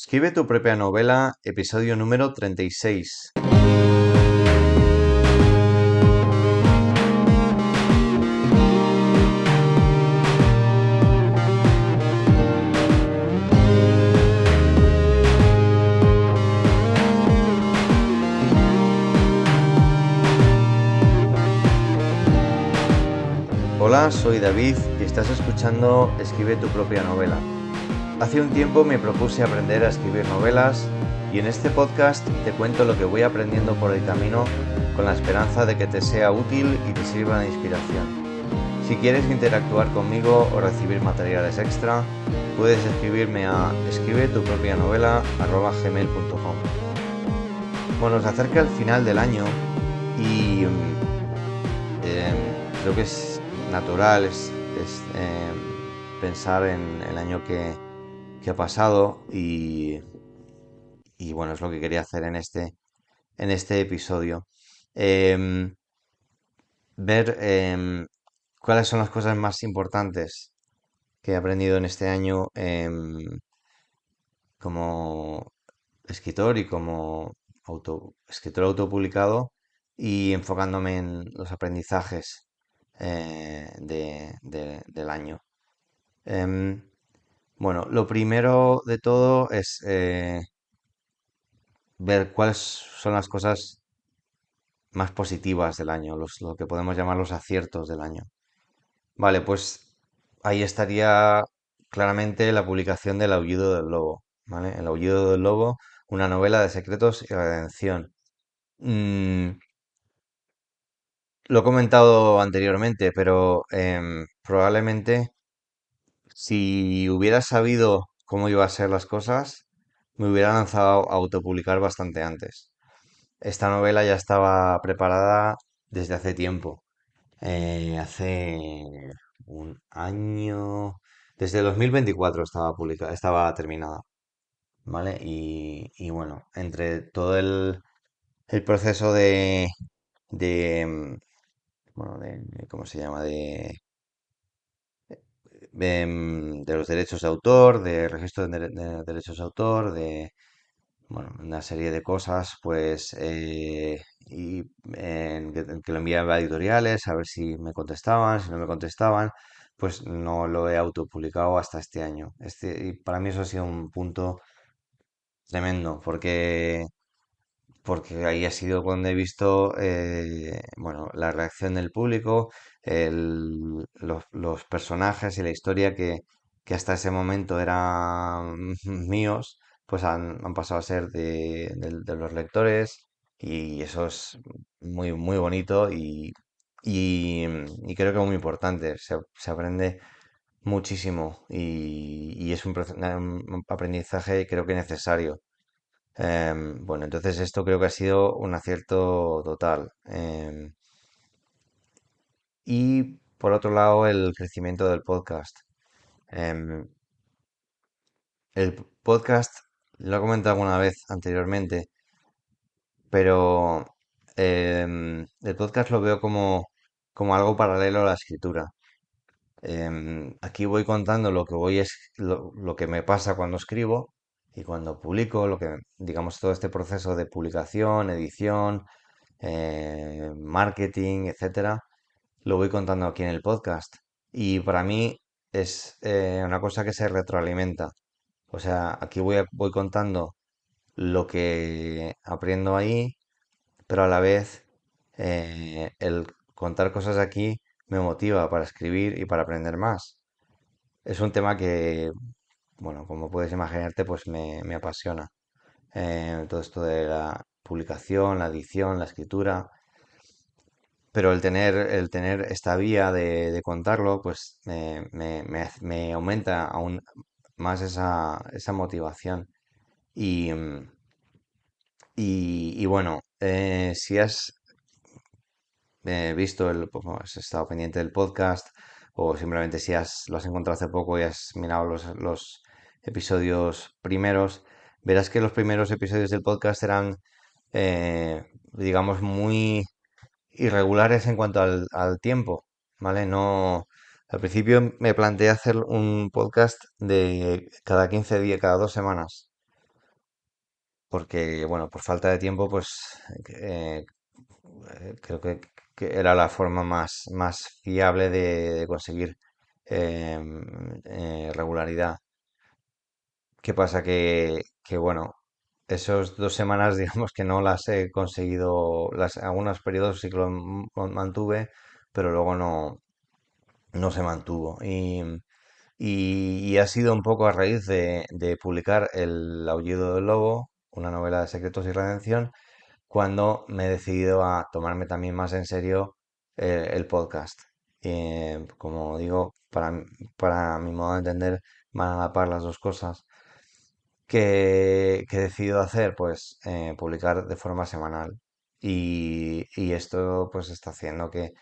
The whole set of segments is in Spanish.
Escribe tu propia novela, episodio número 36. Hola, soy David y estás escuchando Escribe tu propia novela. Hace un tiempo me propuse aprender a escribir novelas y en este podcast te cuento lo que voy aprendiendo por el camino con la esperanza de que te sea útil y te sirva de inspiración. Si quieres interactuar conmigo o recibir materiales extra, puedes escribirme a escribetupropianovela@gmail.com. Bueno, se acerca el final del año y creo que es natural pensar en el año que ha pasado y bueno, es lo que quería hacer en este episodio. Em, Ver cuáles son las cosas más importantes que he aprendido en este año como escritor y como escritor autopublicado y enfocándome en los aprendizajes del año. Em, bueno, lo primero de todo es ver cuáles son las cosas más positivas del año, lo que podemos llamar los aciertos del año. Vale, pues ahí estaría claramente la publicación del Aullido del Lobo, ¿vale? El Aullido del Lobo, una novela de secretos y redención. Mm, lo he comentado anteriormente, pero probablemente si hubiera sabido cómo iba a ser las cosas, me hubiera lanzado a autopublicar bastante antes. Esta novela ya estaba preparada desde hace tiempo. Hace un año, desde 2024 estaba terminada, ¿vale? Y bueno, entre todo el proceso de, bueno, ¿cómo se llama? De los derechos de autor, de registro de derechos de autor, bueno, una serie de cosas, pues, y que lo enviaba a editoriales a ver si me contestaban, si no me contestaban, pues no lo he autopublicado hasta este año. Y para mí eso ha sido un punto tremendo, porque ahí ha sido cuando he visto, bueno, la reacción del público, los personajes y la historia que hasta ese momento eran míos, pues han pasado a ser de los lectores y eso es muy, muy bonito y creo que muy importante. Se aprende muchísimo y es un aprendizaje creo que necesario. Bueno, entonces esto creo que ha sido un acierto total. Y por otro lado, el crecimiento del podcast. Em, el podcast, lo he comentado alguna vez anteriormente, pero el podcast lo veo como algo paralelo a la escritura. Aquí voy contando lo que lo que me pasa cuando escribo y cuando publico, digamos, todo este proceso de publicación, edición, marketing, etcétera, lo voy contando aquí en el podcast. Y para mí es una cosa que se retroalimenta. O sea, aquí voy contando lo que aprendo ahí, pero a la vez el contar cosas aquí me motiva para escribir y para aprender más. Es un tema que, bueno, como puedes imaginarte, pues me apasiona. Todo esto de la publicación, la edición, la escritura. Pero el tener esta vía de contarlo, pues me aumenta aún más esa motivación. Y, y bueno, si has visto pues, bueno, has estado pendiente del podcast o simplemente si lo has encontrado hace poco y has mirado los episodios primeros, verás que los primeros episodios del podcast eran, digamos, muy irregulares en cuanto al tiempo, ¿vale? No, al principio me planteé hacer un podcast de cada 15 días, cada 2 semanas. porque, bueno, por falta de tiempo, pues eh, creo que era la forma más fiable de conseguir regularidad. ¿Qué pasa? Bueno, esos 2 semanas, digamos que no las he conseguido, algunos periodos sí que lo mantuve, pero luego no se mantuvo. Y ha sido un poco a raíz de publicar El Aullido del Lobo, una novela de secretos y redención, cuando me he decidido a tomarme también más en serio el podcast. Como digo, para mi modo de entender, van a la par las dos cosas. ¿Qué he decidido hacer? Pues publicar de forma semanal. Y esto pues está haciendo que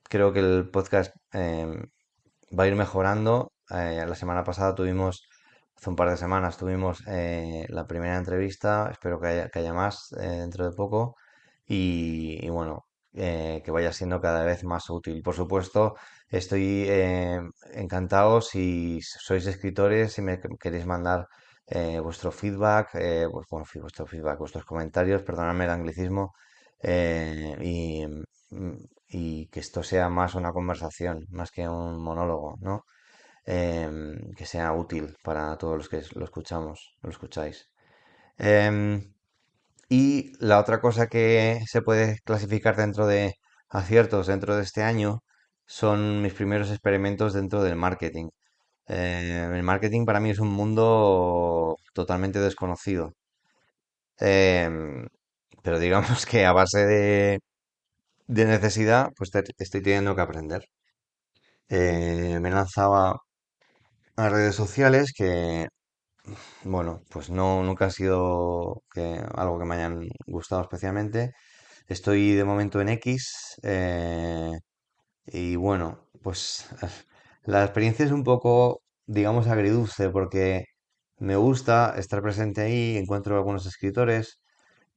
creo que el podcast va a ir mejorando. La semana pasada tuvimos, hace un par de semanas tuvimos la primera entrevista, espero que haya más dentro de poco y bueno, que vaya siendo cada vez más útil. Por supuesto, estoy encantado si sois escritores, si me queréis mandar vuestro feedback, pues, bueno, vuestro feedback, vuestros comentarios, perdonadme el anglicismo, eh, y, mm, y que esto sea más una conversación, más que un monólogo, ¿no? Que sea útil para todos los que lo escuchamos, lo escucháis. Em, y la otra cosa que se puede clasificar dentro de aciertos dentro de este año son mis primeros experimentos dentro del marketing. El marketing para mí es un mundo totalmente desconocido. Em, pero digamos que a base de necesidad, pues estoy teniendo que aprender. Me lanzaba a redes sociales que, bueno, pues no, nunca ha sido algo que me hayan gustado especialmente. Estoy de momento en X y bueno, pues la experiencia es un poco, digamos, agridulce porque me gusta estar presente ahí, encuentro algunos escritores,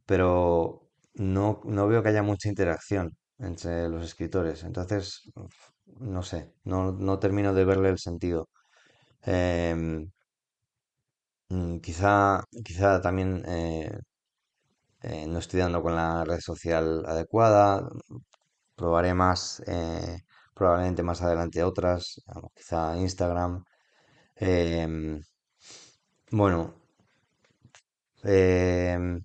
pero no veo que haya mucha interacción entre los escritores. Entonces, no sé, no termino de verle el sentido. Em, quizá también no estoy dando con la red social adecuada. Probaré más, probablemente más adelante otras, quizá Instagram. Em, bueno, em,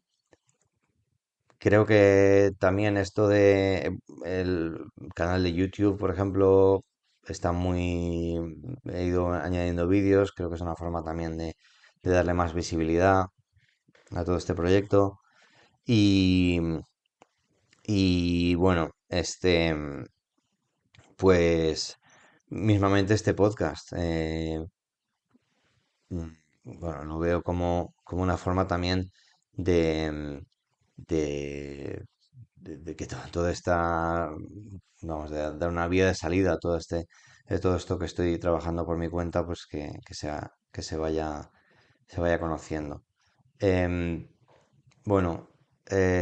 creo que también esto de el canal de YouTube, por ejemplo, está muy... He ido añadiendo vídeos, creo que es una forma también de darle más visibilidad a todo este proyecto. Y, y bueno, pues mismamente este podcast. Bueno, lo veo como una forma también de, de, de que todo está, vamos, de dar una vía de salida a de todo esto que estoy trabajando por mi cuenta, pues que se vaya conociendo. Em, bueno,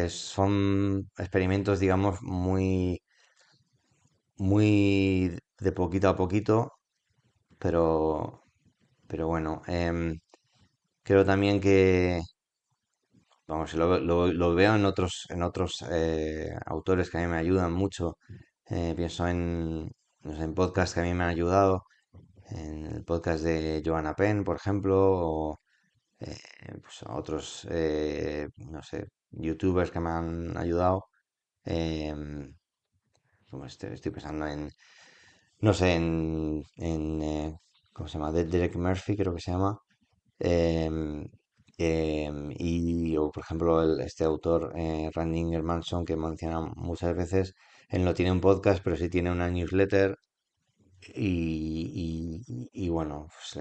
son experimentos, digamos, muy de poquito a poquito, pero, pero bueno, creo también que, vamos, lo veo en otros autores que a mí me ayudan mucho. Pienso no sé, en podcasts que a mí me han ayudado, en el podcast de Joanna Penn, por ejemplo, o eh, pues a otros, no sé, youtubers que me han ayudado. Em, como estoy pensando no sé, ¿cómo se llama? Derek Murphy, creo que se llama. Em, o por ejemplo, este autor, Randy Manson, que menciona muchas veces, él no tiene un podcast, pero sí tiene una newsletter. Y bueno, pues,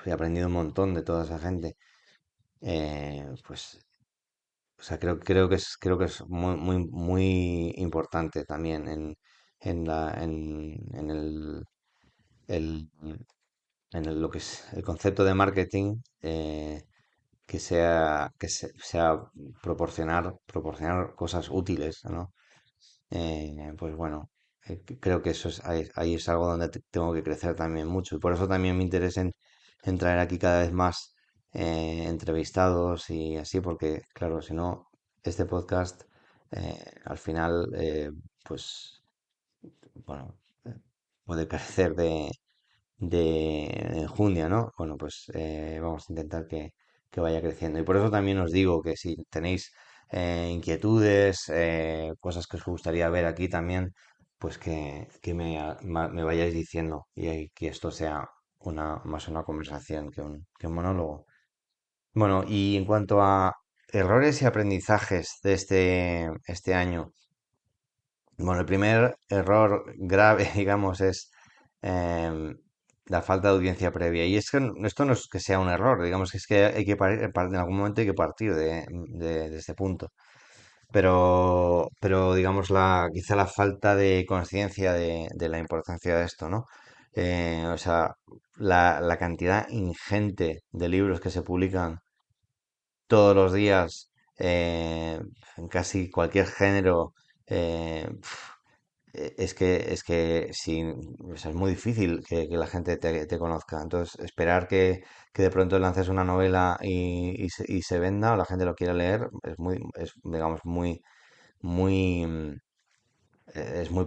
he aprendido un montón de toda esa gente. Pues, o sea, creo que es muy importante también el, lo que es el concepto de marketing, que sea proporcionar cosas útiles, ¿no? Pues bueno, creo que ahí es algo donde tengo que crecer también mucho y por eso también me interesa en traer aquí cada vez más entrevistados y así, porque claro, si no, este podcast al final, pues, bueno, eh, puede carecer de enjundia, ¿no? Bueno, pues vamos a intentar que vaya creciendo. Y por eso también os digo que si tenéis inquietudes, cosas que os gustaría ver aquí también, pues que me vayáis diciendo y que esto sea más una conversación que un monólogo. Bueno, y en cuanto a errores y aprendizajes de este año, bueno, el primer error grave, digamos, es em, la falta de audiencia previa. Y es que esto no es que sea un error, digamos que es que hay que en algún momento hay que partir de este punto. Pero digamos, quizá la falta de conciencia de la importancia de esto, ¿no? O sea, la cantidad ingente de libros que se publican todos los días en casi cualquier género. Es que sí, o sea, es muy difícil que la gente te conozca. Entonces, esperar que de pronto lances una novela y se venda o la gente lo quiera leer digamos, muy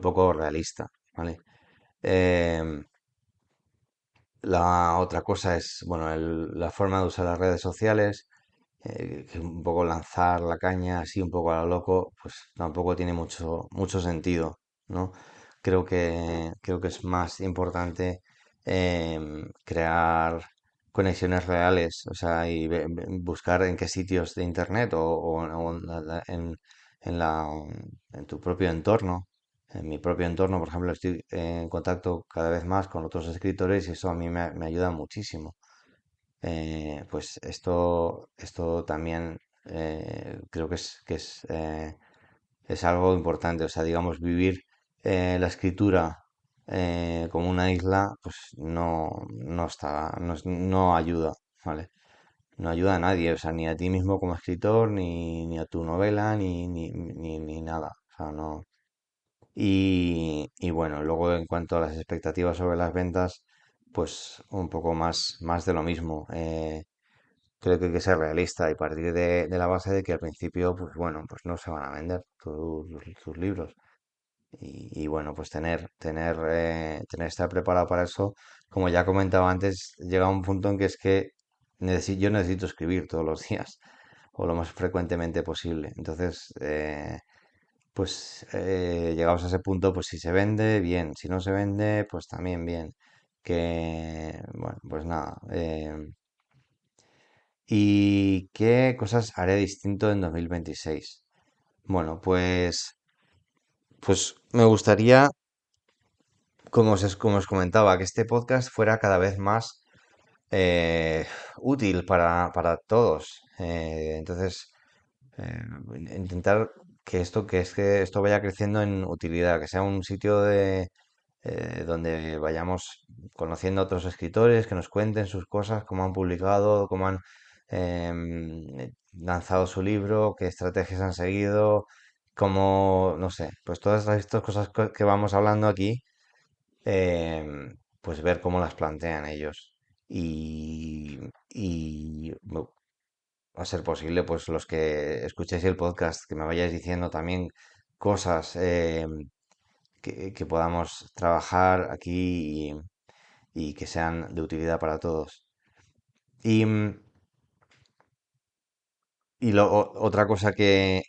poco realista, ¿vale? Em, la otra cosa es, bueno, la forma de usar las redes sociales, que un poco lanzar la caña así un poco a lo loco, pues tampoco tiene mucho sentido, ¿no? Creo que es más importante crear conexiones reales, o sea, y buscar en qué sitios de internet o en tu propio entorno. En mi propio entorno, por ejemplo, estoy en contacto cada vez más con otros escritores y eso a mí me ayuda muchísimo. Pues esto también creo que es algo importante. O sea, digamos, vivir la escritura como una isla, pues no está, no ayuda, ¿vale? No ayuda a nadie, o sea, ni a ti mismo como escritor, ni a tu novela, ni nada. O sea, no. Y bueno, luego en cuanto a las expectativas sobre las ventas, pues un poco más de lo mismo. Creo que hay que ser realista y partir de la base de que al principio, pues bueno, pues no se van a vender tus libros. Y bueno, pues estar preparado para eso, como ya comentaba antes, llega un punto en que es que yo necesito escribir todos los días o lo más frecuentemente posible. Entonces, pues llegados a ese punto, pues si se vende, bien. Si no se vende, pues también bien. Bueno, pues nada. ¿Y qué cosas haré distinto en 2026? Bueno, pues me gustaría, como os comentaba, que este podcast fuera cada vez más eh, útil para todos. Entonces, eh, intentar que esto vaya creciendo en utilidad, que sea un sitio donde vayamos conociendo a otros escritores, que nos cuenten sus cosas, cómo han publicado, cómo han lanzado su libro, qué estrategias han seguido, cómo, no sé, pues todas estas cosas que vamos hablando aquí, pues ver cómo las plantean ellos. Y a ser posible, pues los que escuchéis el podcast, que me vayáis diciendo también cosas que podamos trabajar aquí y que sean de utilidad para todos. Y, mm, otra cosa que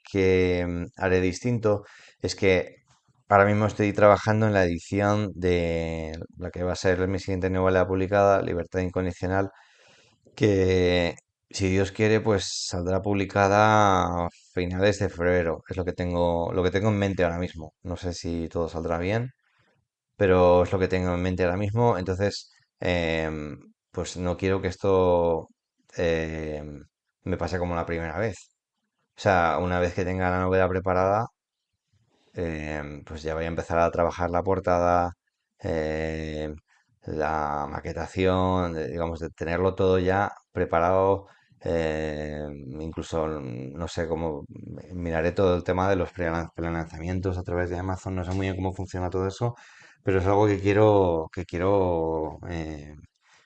haré distinto es que ahora mismo estoy trabajando en la edición de la que va a ser mi siguiente novela publicada, Libertad Incondicional, que si Dios quiere, pues saldrá publicada a finales de febrero. Es lo que tengo en mente ahora mismo. No sé si todo saldrá bien, pero es lo que tengo en mente ahora mismo. Entonces, pues no quiero que esto me pase como la primera vez. O sea, una vez que tenga la novela preparada, pues ya voy a empezar a trabajar la portada, em, la maquetación, digamos, de tenerlo todo ya preparado. Incluso, no sé cómo, miraré todo el tema de los prelanzamientos a través de Amazon. No sé muy bien cómo funciona todo eso, pero es algo que quiero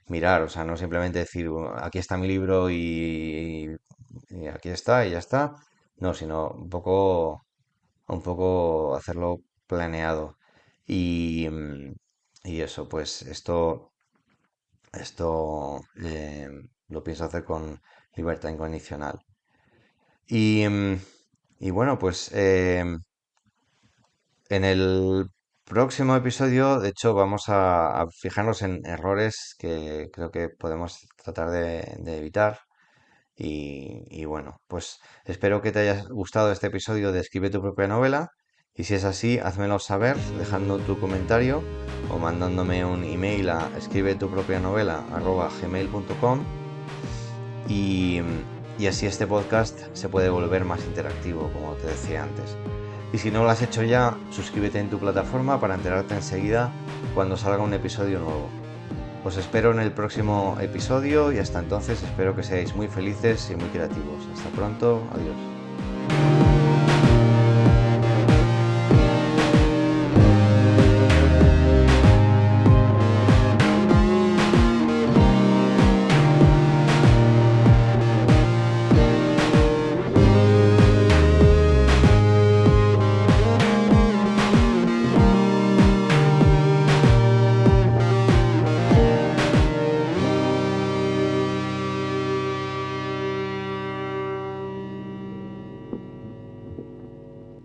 mirar, o sea, no simplemente decir, aquí está mi libro y aquí está y ya está, no, sino un poco hacerlo planeado. Y, y eso, pues esto lo pienso hacer con libertad incondicional. Y, y bueno, pues en el próximo episodio, de hecho, vamos a fijarnos en errores que creo que podemos tratar de evitar. Y bueno, pues espero que te haya gustado este episodio de Escribe tu propia novela. Y si es así, házmelo saber dejando tu comentario o mandándome un email a escribetupropianovela@gmail.com y, y así este podcast se puede volver más interactivo, como te decía antes. Y si no lo has hecho ya, suscríbete en tu plataforma para enterarte enseguida cuando salga un episodio nuevo. Os espero en el próximo episodio y hasta entonces espero que seáis muy felices y muy creativos. Hasta pronto, adiós.